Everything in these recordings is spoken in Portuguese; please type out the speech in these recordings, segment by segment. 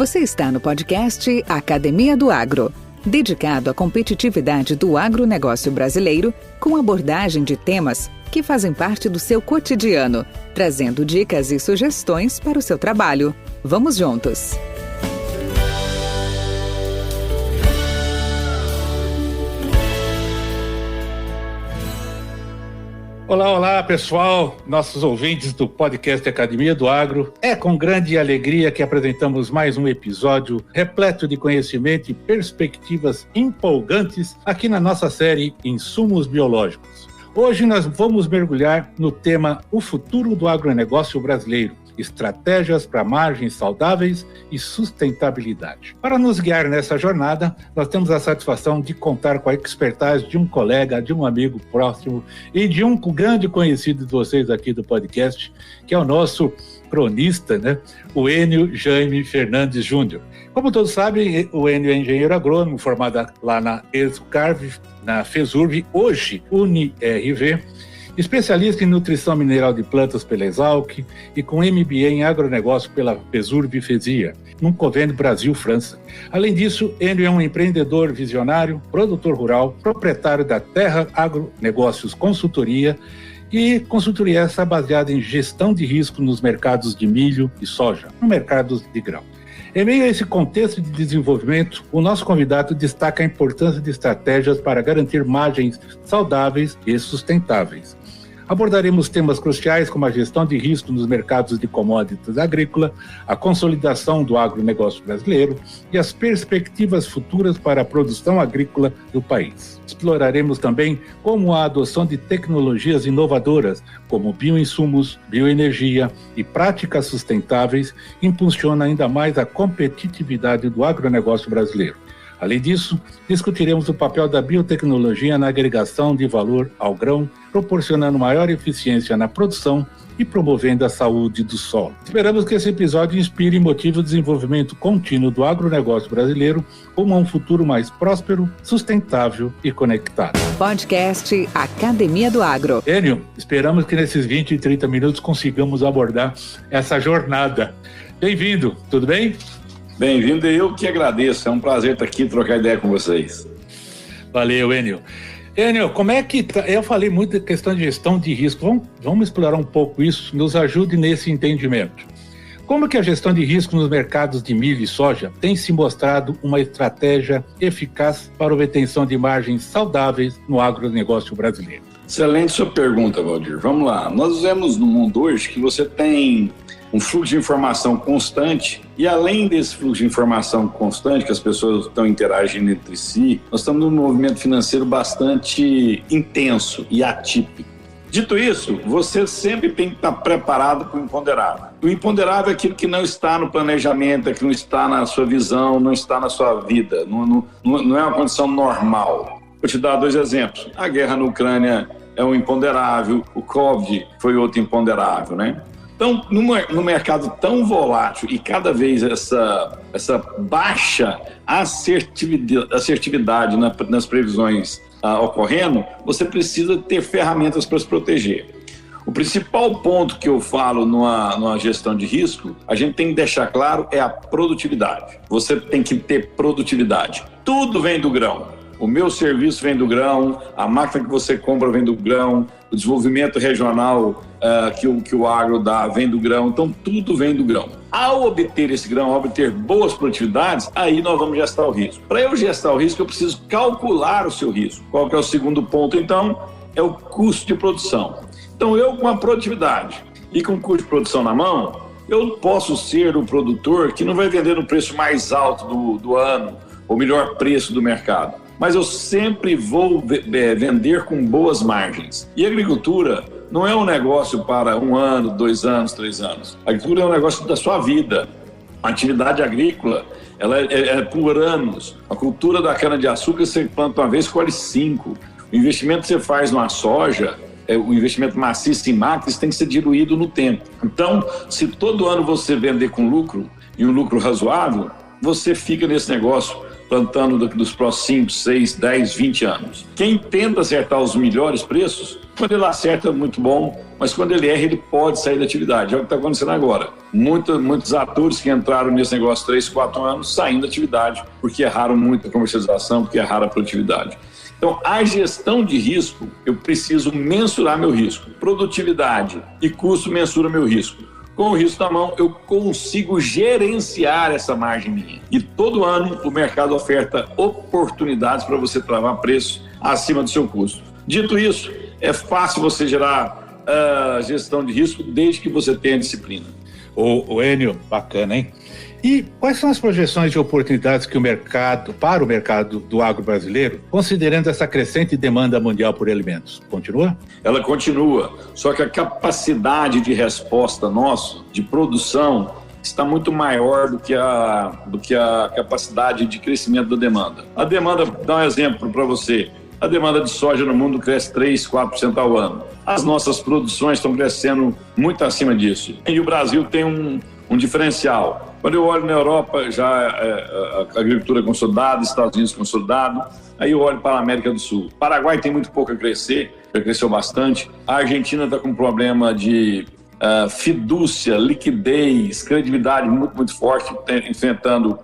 Você está no podcast Academia do Agro, dedicado à competitividade do agronegócio brasileiro, com abordagem de temas que fazem parte do seu cotidiano, trazendo dicas e sugestões para o seu trabalho. Vamos juntos! Olá, pessoal, nossos ouvintes do podcast Academia do Agro. É com grande alegria que apresentamos mais um episódio repleto de conhecimento e perspectivas empolgantes aqui na nossa série Insumos Biológicos. Hoje nós vamos mergulhar no tema O Futuro do Agronegócio Brasileiro, estratégias para margens saudáveis e sustentabilidade. Para nos guiar nessa jornada, nós temos a satisfação de contar com a expertise de um colega, de um amigo próximo e de um grande conhecido de vocês aqui do podcast, que é o nosso cronista, né? O Enio Jaime Fernandes Júnior. Como todos sabem, o Enio é engenheiro agrônomo, formado lá na ESUCARV, na FESURV, hoje UniRV, especialista em nutrição mineral de plantas pela Exalc e com MBA em agronegócio pela FESURV FESIA, num convênio Brasil-França. Além disso, ele é um empreendedor visionário, produtor rural, proprietário da Terra Agronegócios Consultoria, e consultoria essa baseada em gestão de risco nos mercados de milho e soja, no mercado de grão. Em meio a esse contexto de desenvolvimento, o nosso convidado destaca a importância de estratégias para garantir margens saudáveis e sustentáveis. Abordaremos temas cruciais como a gestão de risco nos mercados de commodities agrícolas, a consolidação do agronegócio brasileiro e as perspectivas futuras para a produção agrícola do país. Exploraremos também como a adoção de tecnologias inovadoras, como bioinsumos, bioenergia e práticas sustentáveis, impulsiona ainda mais a competitividade do agronegócio brasileiro. Além disso, discutiremos o papel da biotecnologia na agregação de valor ao grão, proporcionando maior eficiência na produção e promovendo a saúde do solo. Esperamos que esse episódio inspire e motive o desenvolvimento contínuo do agronegócio brasileiro rumo a um futuro mais próspero, sustentável e conectado. Podcast Academia do Agro. Enio, esperamos que nesses 20 e 30 minutos consigamos abordar essa jornada. Bem-vindo, tudo bem? Bem-vindo, eu que agradeço, é um prazer estar aqui e trocar ideia com vocês. Valeu, Enio. Enio, como é que eu falei muito da questão de gestão de risco, vamos explorar um pouco isso, nos ajude nesse entendimento. Como que a gestão de risco nos mercados de milho e soja tem se mostrado uma estratégia eficaz para a obtenção de margens saudáveis no agronegócio brasileiro? Excelente sua pergunta, Valdir. Vamos lá, nós vemos no mundo hoje que você tem um fluxo de informação constante e além desse fluxo de informação constante que as pessoas estão interagindo entre si, nós estamos num movimento financeiro bastante intenso e atípico. Dito isso, você sempre tem que estar preparado para o imponderável. O imponderável é aquilo que não está no planejamento, é que não está na sua visão, não está na sua vida, não é uma condição normal. Vou te dar 2 exemplos. A guerra na Ucrânia é um imponderável, o Covid foi outro imponderável, né? Então, no mercado tão volátil e cada vez essa baixa assertividade nas previsões ocorrendo, você precisa ter ferramentas para se proteger. O principal ponto que eu falo numa gestão de risco, a gente tem que deixar claro, é a produtividade. Você tem que ter produtividade. Tudo vem do grão. O meu serviço vem do grão, a máquina que você compra vem do grão, o desenvolvimento regional que o agro dá vem do grão, então tudo vem do grão. Ao obter esse grão, ao obter boas produtividades, aí nós vamos gestar o risco. Para eu gestar o risco, eu preciso calcular o seu risco. Qual que é o segundo ponto, então? É o custo de produção. Então eu com a produtividade e com o custo de produção na mão, eu posso ser o produtor que não vai vender no preço mais alto do ano, o melhor preço do mercado. Mas eu sempre vou vender com boas margens. E a agricultura não é um negócio para 1 ano, 2 anos, 3 anos. A agricultura é um negócio da sua vida. A atividade agrícola, ela é por anos. A cultura da cana-de-açúcar, você planta uma vez, colhe 5. O investimento que você faz numa soja, o investimento maciço em máquinas tem que ser diluído no tempo. Então, se todo ano você vender com lucro, e um lucro razoável, você fica nesse negócio plantando dos próximos 5, 6, 10, 20 anos. Quem tenta acertar os melhores preços Quando ele acerta, é muito bom, mas quando ele erra, ele pode sair da atividade. É o que está acontecendo agora. Muitos atores que entraram nesse negócio 3, 4 anos saindo da atividade porque erraram muito a comercialização, porque erraram a produtividade. Então, a gestão de risco, eu preciso mensurar meu risco. Produtividade e custo mensura meu risco. Com o risco na mão, eu consigo gerenciar essa margem minha. E todo ano o mercado oferta oportunidades para você travar preço acima do seu custo. Dito isso, é fácil você gerar gestão de risco desde que você tenha disciplina. O Enio, bacana, hein? E quais são as projeções de oportunidades para o mercado do agro brasileiro, considerando essa crescente demanda mundial por alimentos? Continua? Ela continua, só que a capacidade de resposta nossa, de produção, está muito maior do que a capacidade de crescimento da demanda. A demanda, dá um exemplo para você, a demanda de soja no mundo cresce 3, 4% ao ano. As nossas produções estão crescendo muito acima disso. E o Brasil tem um diferencial. Quando eu olho na Europa, já a agricultura consolidada, Estados Unidos consolidado, aí eu olho para a América do Sul. O Paraguai tem muito pouco a crescer, já cresceu bastante. A Argentina está com um problema de fidúcia, liquidez, credibilidade muito, muito forte, enfrentando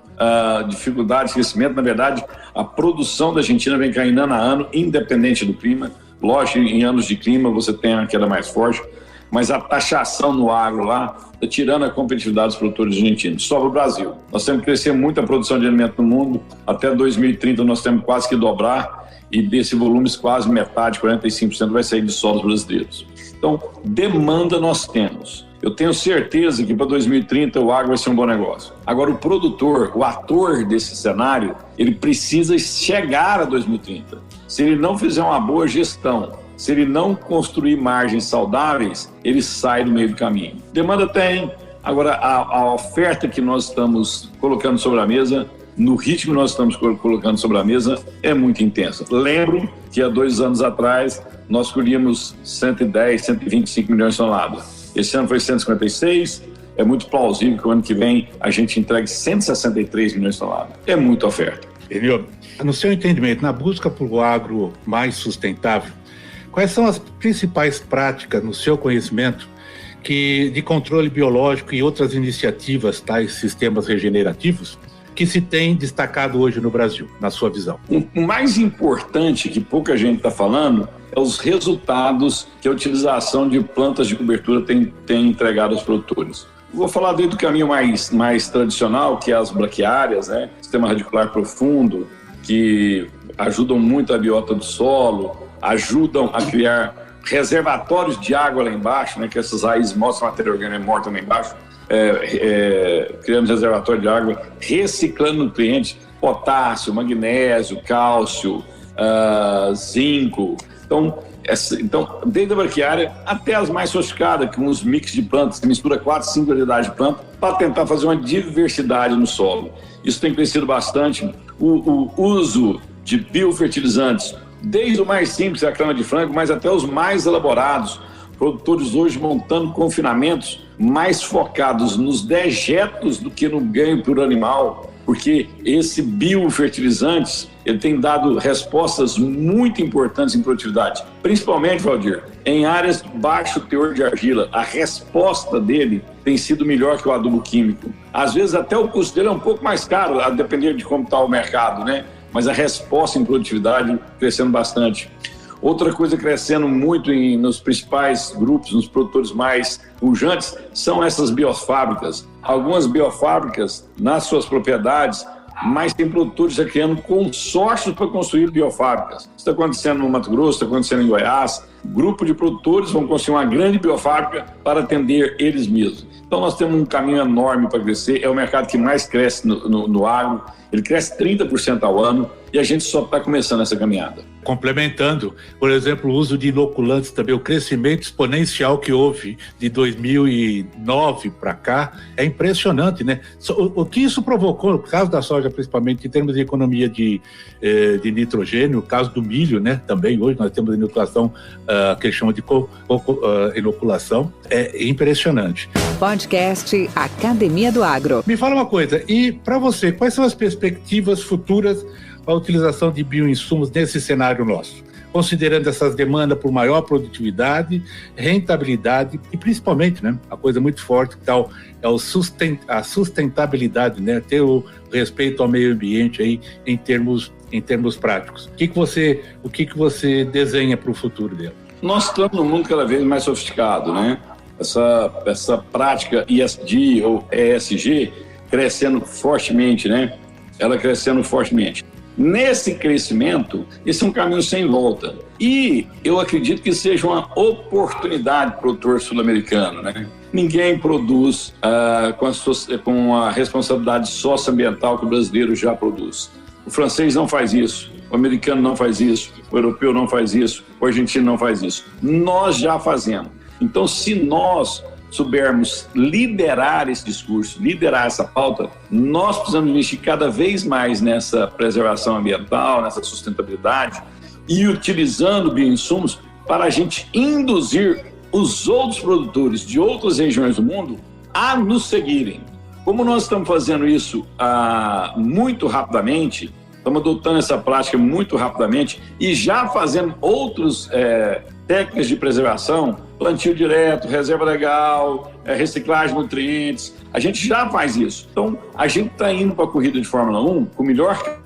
dificuldades de crescimento. Na verdade, a produção da Argentina vem caindo ano a ano, independente do clima. Lógico, em anos de clima você tem uma queda mais forte, mas a taxação no agro lá está tirando a competitividade dos produtores argentinos. Sobre o Brasil, nós temos que crescer muito a produção de alimento no mundo. Até 2030 nós temos quase que dobrar, e desse volume quase metade, 45%, vai sair de solos brasileiros. Então, demanda nós temos. Eu tenho certeza que para 2030 o agro vai ser um bom negócio. Agora, o produtor, o ator desse cenário, ele precisa chegar a 2030. Se ele não fizer uma boa gestão, se ele não construir margens saudáveis, ele sai do meio do caminho. Demanda tem. Agora, a oferta que nós estamos colocando sobre a mesa, no ritmo que nós estamos colocando sobre a mesa, é muito intensa. Lembro que há 2 anos atrás nós colhíamos 110, 125 milhões de toneladas. Esse ano foi 156, é muito plausível que o ano que vem a gente entregue 163 milhões de toneladas. É muita oferta. Enio, no seu entendimento, na busca por um agro mais sustentável, quais são as principais práticas, no seu conhecimento, de controle biológico e outras iniciativas, tais sistemas regenerativos, que se tem destacado hoje no Brasil, na sua visão? O mais importante, que pouca gente está falando, é os resultados que a utilização de plantas de cobertura tem entregado aos produtores. Vou falar desde o caminho mais tradicional, que é as braquiárias, né? Sistema radicular profundo, que ajudam muito a biota do solo, ajudam a criar reservatórios de água lá embaixo, né? Que essas raízes mostram a matéria orgânica morta lá embaixo. Criando reservatório de água, reciclando nutrientes, potássio, magnésio, cálcio, zinco. Então, desde a braquiária até as mais sofisticadas, com os mix de plantas, que mistura 4, 5 variedades de plantas, para tentar fazer uma diversidade no solo. Isso tem crescido bastante. O uso de biofertilizantes, desde o mais simples, a crema de frango, mas até os mais elaborados. Produtores hoje montando confinamentos mais focados nos dejetos do que no ganho por animal, porque esse biofertilizantes ele tem dado respostas muito importantes em produtividade, principalmente, Valdir, em áreas de baixo teor de argila. A resposta dele tem sido melhor que o adubo químico. Às vezes até o custo dele é um pouco mais caro, a depender de como está o mercado, né? Mas a resposta em produtividade crescendo bastante. Outra coisa crescendo muito nos principais grupos, nos produtores mais pujantes, são essas biofábricas. Algumas biofábricas nas suas propriedades, mas tem produtores já criando consórcios para construir biofábricas. Isso está acontecendo no Mato Grosso, está acontecendo em Goiás. Grupo de produtores vão construir uma grande biofábrica para atender eles mesmos. Então nós temos um caminho enorme para crescer, é o mercado que mais cresce no agro, ele cresce 30% ao ano e a gente só está começando essa caminhada. Complementando, por exemplo, o uso de inoculantes também, o crescimento exponencial que houve de 2009 para cá é impressionante, né? O que isso provocou, no caso da soja principalmente, em termos de economia de nitrogênio, no caso do milho, né? Também hoje nós temos a inoculação, que eles chamam de inoculação, é impressionante. Podcast Academia do Agro. Me fala uma coisa, e para você, quais são as perspectivas futuras para a utilização de bioinsumos nesse cenário nosso? considerando essas demandas por maior produtividade, rentabilidade e principalmente, né, a coisa muito forte que tal é a sustentabilidade, né, ter o respeito ao meio ambiente aí em termos práticos. O que você desenha para o futuro dela? Nós estamos num mundo cada vez mais sofisticado, né? Essa prática ESG ou ESG crescendo fortemente, né? Ela crescendo fortemente. Nesse crescimento, esse é um caminho sem volta. E eu acredito que seja uma oportunidade para o produtor sul-americano, né? Ninguém produz com a responsabilidade socioambiental que o brasileiro já produz. O francês não faz isso, o americano não faz isso, o europeu não faz isso, o argentino não faz isso. Nós já fazemos. Então, se nós soubermos liderar esse discurso, liderar essa pauta, nós precisamos investir cada vez mais nessa preservação ambiental, nessa sustentabilidade e utilizando bioinsumos para a gente induzir os outros produtores de outras regiões do mundo a nos seguirem. Como nós estamos fazendo isso muito rapidamente, estamos adotando essa prática muito rapidamente e já fazendo outras técnicas de preservação, plantio direto, reserva legal, reciclagem de nutrientes, a gente já faz isso. Então, a gente está indo para a corrida de Fórmula 1 com o melhor.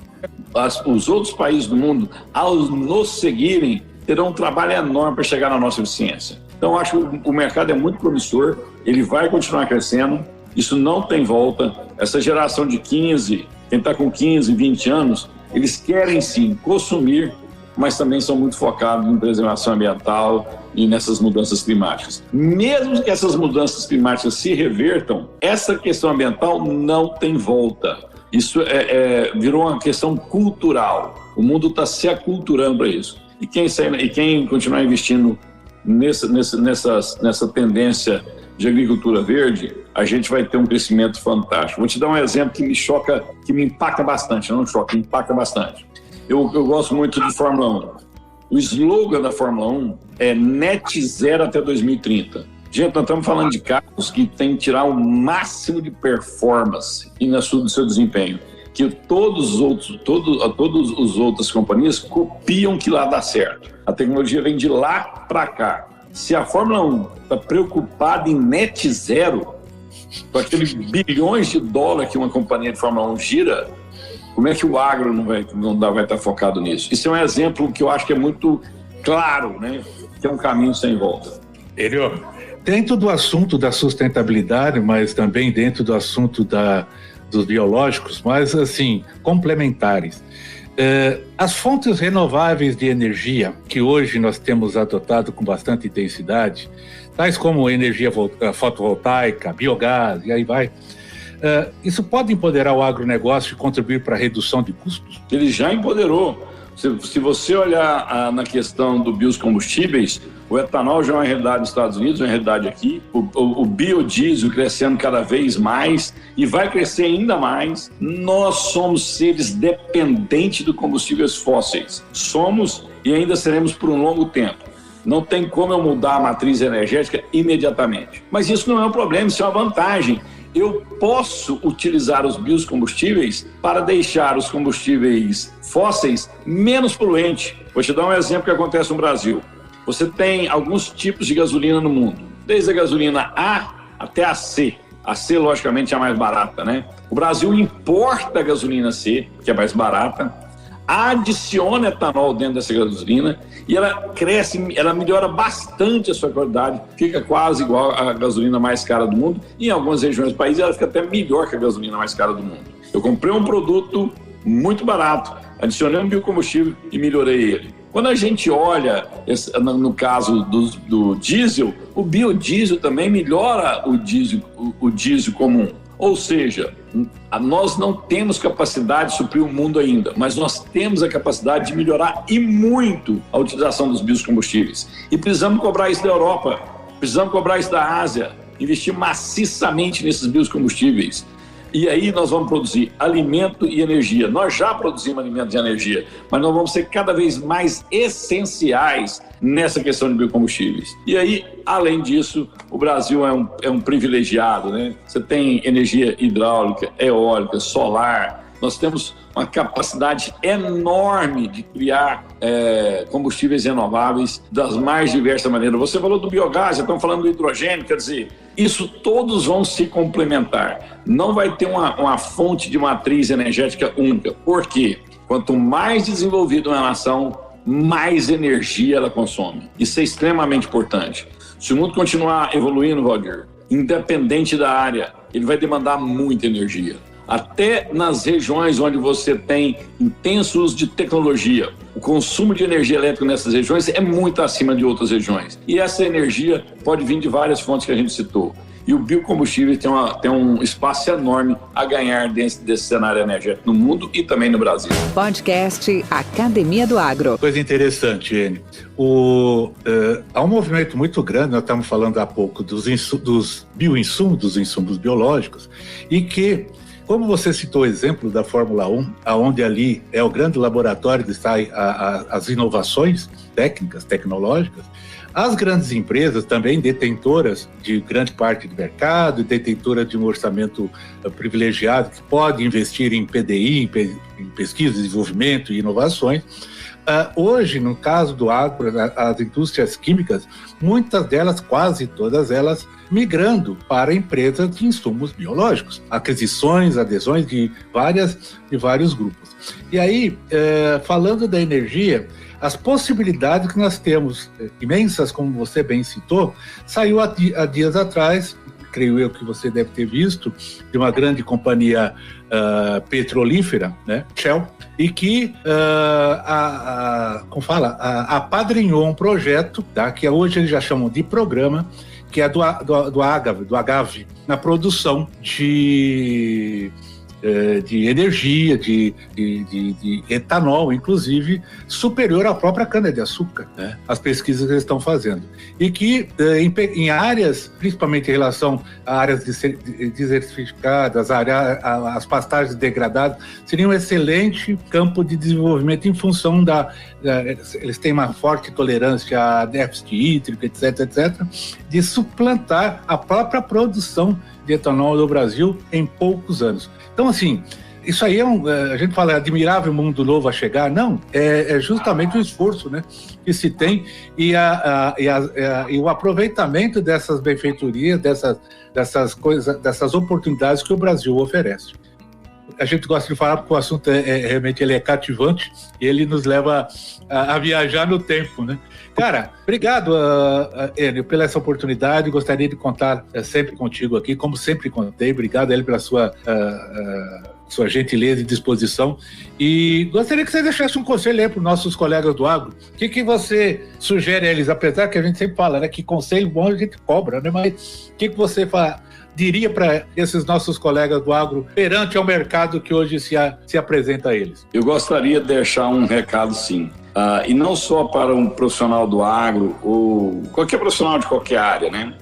Os outros países do mundo, ao nos seguirem, terão um trabalho enorme para chegar na nossa eficiência. Então, acho que o mercado é muito promissor, ele vai continuar crescendo, isso não tem volta. Essa geração de 15, quem está com 15, 20 anos, eles querem sim consumir, mas também são muito focados em preservação ambiental e nessas mudanças climáticas. Mesmo que essas mudanças climáticas se revertam, essa questão ambiental não tem volta. Isso virou uma questão cultural. O mundo está se aculturando para isso. E quem continuar investindo nessa tendência de agricultura verde, a gente vai ter um crescimento fantástico. Vou te dar um exemplo que me choca, que me impacta bastante, não choca, me impacta bastante. Eu gosto muito de Fórmula 1. O slogan da Fórmula 1 é Net Zero até 2030. Gente, nós estamos falando de carros que têm que tirar o máximo de performance e do seu desempenho, que todas as outras companhias copiam que lá dá certo. A tecnologia vem de lá para cá. Se a Fórmula 1 está preocupada em net zero, com aqueles bilhões de dólares que uma companhia de Fórmula 1 gira, como é que o agro não vai estar focado nisso? Isso é um exemplo que eu acho que é muito claro, né? Que é um caminho sem volta. Elio, dentro do assunto da sustentabilidade, mas também dentro do assunto dos biológicos, mas assim, complementares. As fontes renováveis de energia, que hoje nós temos adotado com bastante intensidade, tais como energia fotovoltaica, biogás, e aí vai, isso pode empoderar o agronegócio e contribuir para a redução de custos? Ele já empoderou. Se você olhar na questão dos biocombustíveis, o etanol já é uma realidade nos Estados Unidos, é uma realidade aqui. O biodiesel crescendo cada vez mais e vai crescer ainda mais. Nós somos seres dependentes de combustíveis fósseis. Somos e ainda seremos por um longo tempo. Não tem como eu mudar a matriz energética imediatamente. Mas isso não é um problema, isso é uma vantagem. Eu posso utilizar os biocombustíveis para deixar os combustíveis fósseis menos poluentes. Vou te dar um exemplo que acontece no Brasil. Você tem alguns tipos de gasolina no mundo, desde a gasolina A até a C. A C, logicamente, é a mais barata, né? O Brasil importa a gasolina C, que é mais barata, adiciona etanol dentro dessa gasolina e ela cresce, ela melhora bastante a sua qualidade, fica quase igual à gasolina mais cara do mundo. E em algumas regiões do país ela fica até melhor que a gasolina mais cara do mundo. Eu comprei um produto muito barato, adicionei um biocombustível e melhorei ele. Quando a gente olha, no caso do diesel, o biodiesel também melhora o diesel comum. Ou seja, nós não temos capacidade de suprir o mundo ainda, mas nós temos a capacidade de melhorar e muito a utilização dos biocombustíveis. E precisamos cobrar isso da Europa, precisamos cobrar isso da Ásia, investir maciçamente nesses biocombustíveis. E aí nós vamos produzir alimento e energia. Nós já produzimos alimento e energia, mas nós vamos ser cada vez mais essenciais nessa questão de biocombustíveis. E aí, além disso, o Brasil é um privilegiado, né? Você tem energia hidráulica, eólica, solar, Nós temos uma capacidade enorme de criar combustíveis renováveis das mais diversas maneiras. Você falou do biogás, já estamos falando do hidrogênio, quer dizer, isso todos vão se complementar. Não vai ter uma fonte de matriz energética única. Por quê? Quanto mais desenvolvida uma nação, mais energia ela consome. Isso é extremamente importante. Se o mundo continuar evoluindo, Valdir, independente da área, ele vai demandar muita energia. Até nas regiões onde você tem intenso uso de tecnologia, o consumo de energia elétrica nessas regiões é muito acima de outras regiões. E essa energia pode vir de várias fontes que a gente citou. E o biocombustível tem um espaço enorme a ganhar desse cenário energético no mundo e também no Brasil. Podcast Academia do Agro. Coisa interessante, Enio. Há um movimento muito grande, nós estamos falando há pouco dos bioinsumos, dos insumos biológicos, e que, como você citou o exemplo da Fórmula 1, onde ali é o grande laboratório que saem as inovações técnicas, tecnológicas, as grandes empresas, também detentoras de grande parte do mercado, detentoras de um orçamento privilegiado, que pode investir em PDI, em pesquisa, desenvolvimento e inovações. Hoje, no caso do agro, as indústrias químicas, muitas delas, quase todas elas, migrando para empresas de insumos biológicos, aquisições, adesões de vários grupos. E aí, falando da energia, as possibilidades que nós temos, imensas, como você bem citou, saiu há dias atrás, creio eu que você deve ter visto, de uma grande companhia petrolífera, né, Shell, e que apadrinhou um projeto, tá, que hoje eles já chamam de programa, que é do Agave, na produção de energia, de etanol, inclusive, superior à própria cana-de-açúcar, né? As pesquisas que eles estão fazendo. E que em áreas, principalmente em relação a áreas desertificadas, as pastagens degradadas, seria um excelente campo de desenvolvimento em função eles têm uma forte tolerância a déficit hídrico, etc., de suplantar a própria produção de etanol do Brasil em poucos anos. Então, assim, isso aí a gente fala admirável mundo novo a chegar, não, é justamente o esforço, né, que se tem e o aproveitamento dessas benfeitorias, dessas coisas, dessas oportunidades que o Brasil oferece. A gente gosta de falar porque o assunto realmente ele é cativante e ele nos leva a viajar no tempo, né? Cara, obrigado, Enio, pela essa oportunidade. Gostaria de contar sempre contigo aqui, como sempre contei. Obrigado, Enio, pela sua gentileza e disposição. E gostaria que você deixasse um conselho aí para os nossos colegas do agro. O que você sugere a eles? Apesar que a gente sempre fala, né, que conselho bom a gente cobra, né? Mas o que você diria para esses nossos colegas do agro perante ao mercado que hoje se apresenta a eles? Eu gostaria de deixar um recado, sim. E não só para um profissional do agro ou qualquer profissional de qualquer área, né?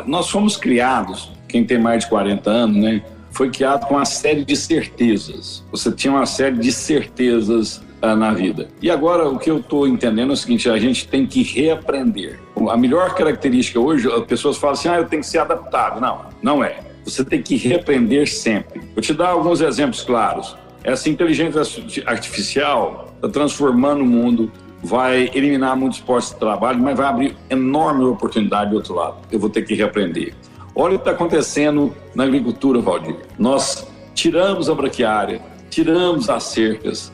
Nós fomos criados, quem tem mais de 40 anos, né? Foi criado com uma série de certezas. Você tinha uma série de certezas na vida. E agora o que eu estou entendendo é o seguinte: a gente tem que reaprender. A melhor característica hoje, as pessoas falam assim, eu tenho que ser adaptável. Não é. Você tem que reaprender sempre. Vou te dar alguns exemplos claros. Essa inteligência artificial está transformando o mundo, vai eliminar muitos postos de trabalho, mas vai abrir enorme oportunidade do outro lado. Eu vou ter que reaprender. Olha o que está acontecendo na agricultura, Valdir. Nós tiramos a braquiária, tiramos as cercas,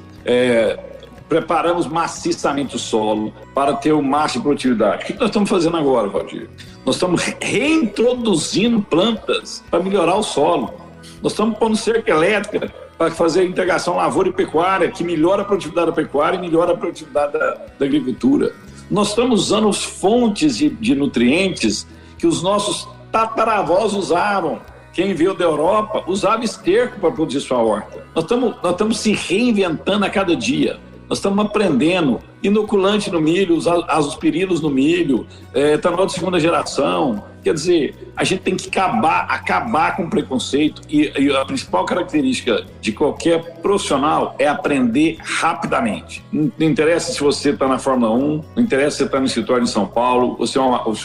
preparamos maciçamente o solo para ter o máximo de produtividade. O que nós estamos fazendo agora, Valdir? Nós estamos reintroduzindo plantas para melhorar o solo. Nós estamos pondo cerca elétrica para fazer a integração lavoura e pecuária, que melhora a produtividade da pecuária e melhora a produtividade da agricultura. Nós estamos usando as fontes de nutrientes que os nossos tataravós usavam. Quem veio da Europa usava esterco para produzir sua horta. Nós estamos se reinventando a cada dia. Nós estamos aprendendo. Inoculante no milho, azospirilos no milho, etanol de segunda geração. Quer dizer, a gente tem que acabar com o preconceito e a principal característica de qualquer profissional é aprender rapidamente. Não interessa se você está na Fórmula 1, não interessa se você está no escritório em São Paulo ou se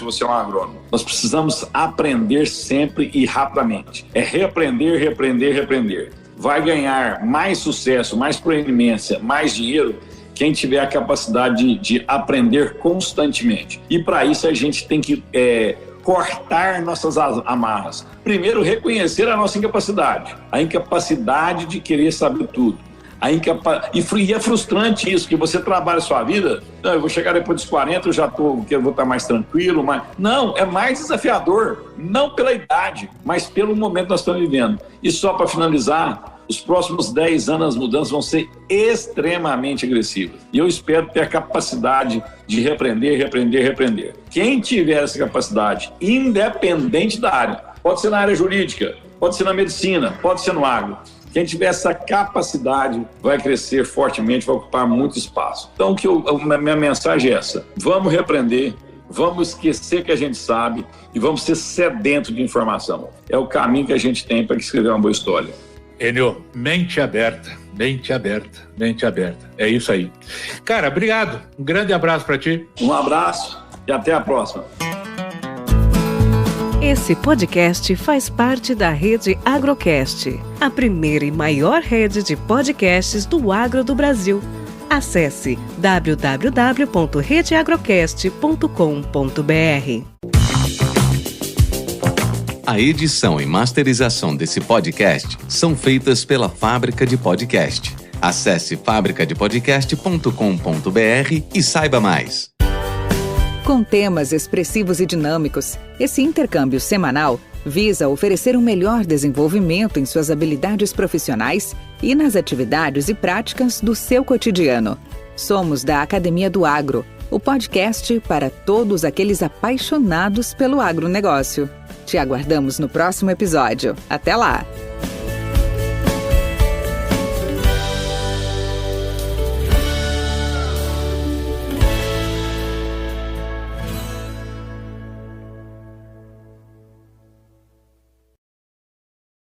você é um agrônomo. Nós precisamos aprender sempre e rapidamente. É reaprender, reaprender, reaprender. vai ganhar mais sucesso, mais proeminência, mais dinheiro quem tiver a capacidade de aprender constantemente. E para isso a gente tem que cortar nossas amarras. Primeiro, reconhecer a nossa incapacidade. A incapacidade de querer saber tudo. E é frustrante isso, que você trabalha a sua vida, eu vou chegar depois dos 40, eu vou estar mais tranquilo, mas... Não, é mais desafiador, não pela idade, mas pelo momento que nós estamos vivendo. E só para finalizar, os próximos 10 anos as mudanças vão ser extremamente agressivas. E eu espero ter a capacidade de repreender. Quem tiver essa capacidade, independente da área, pode ser na área jurídica, pode ser na medicina, pode ser no agro, quem tiver essa capacidade vai crescer fortemente, vai ocupar muito espaço. Então, minha mensagem é essa: vamos repreender, vamos esquecer que a gente sabe e vamos ser sedentos de informação. É o caminho que a gente tem para escrever uma boa história. Enio, mente aberta. É isso aí. Cara, obrigado. Um grande abraço para ti. Um abraço e até a próxima. Esse podcast faz parte da rede Agrocast, a primeira e maior rede de podcasts do agro do Brasil. Acesse www.redeagrocast.com.br. A edição e masterização desse podcast são feitas pela Fábrica de Podcast. Acesse fabricadepodcast.com.br e saiba mais. Com temas expressivos e dinâmicos, esse intercâmbio semanal visa oferecer um melhor desenvolvimento em suas habilidades profissionais e nas atividades e práticas do seu cotidiano. Somos da Academia do Agro, o podcast para todos aqueles apaixonados pelo agronegócio. Te aguardamos no próximo episódio. Até lá!